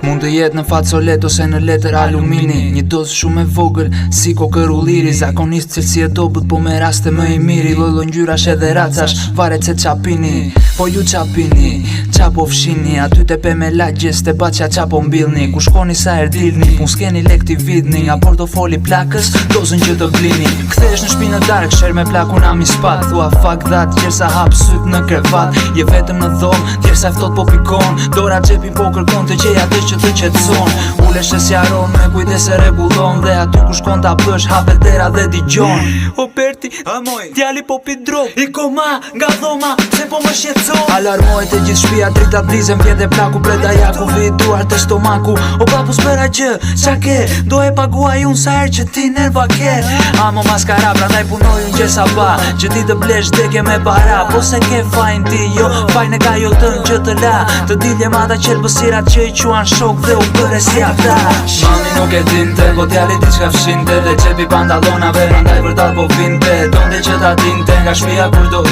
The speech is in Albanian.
Mund të jetë në facolet ose në letër alumini, një dozë shumë e vogël si kokër ulliri. Zakonisht cilësi e dobët, po me raste më i miri. Lollo ngjyrash edhe racash, varet se qa pini. Po ju qa pini, qa po fshini, aty te pe me lagjes te baqa qa po mbilni. Ku shkoni sa erdilni, pun s'keni lek t'i vidni. Nga portofoli plakës, dozën që të blini. Kthesh në shpinë dark, sher me plakun ami spat. Thua fuck that, qersa hap syt në krevat. Je vetëm në dhomë, tjersa ftot po pikon. Dora xhepin po kërkon të gjej atë që të qetson. Ulesh e sjaron, me kujdes e rregullon. Dhe aty ku shkon ta bësh, hapet dera dhe digjon. O Perti, djali po pi drog, i koma nga dhoma, se po më shqetson. Alarmohet e gjithë shpia, drita blizem, vjen dhe plaku. Preda jaku, vi duar të stomaku. O papu s'bëra gjë, qa ke? Do e paguaj unë sa herë që ti nerva ke. Amo maskara, prandaj punoj unë gjesa ba, që ti të blesh deke me para. Po se ke fajn ti, jo, fajn e ka jo tën që të la. Të dilje mata qelbësirat që i quan shok dhe u bëre si ata. Mami nuk e dinte, po djali diçka fshinte. Dhe qepi pantalonave, randaj vërtat po vinte. Donde që ta dinte, nga shpia kur do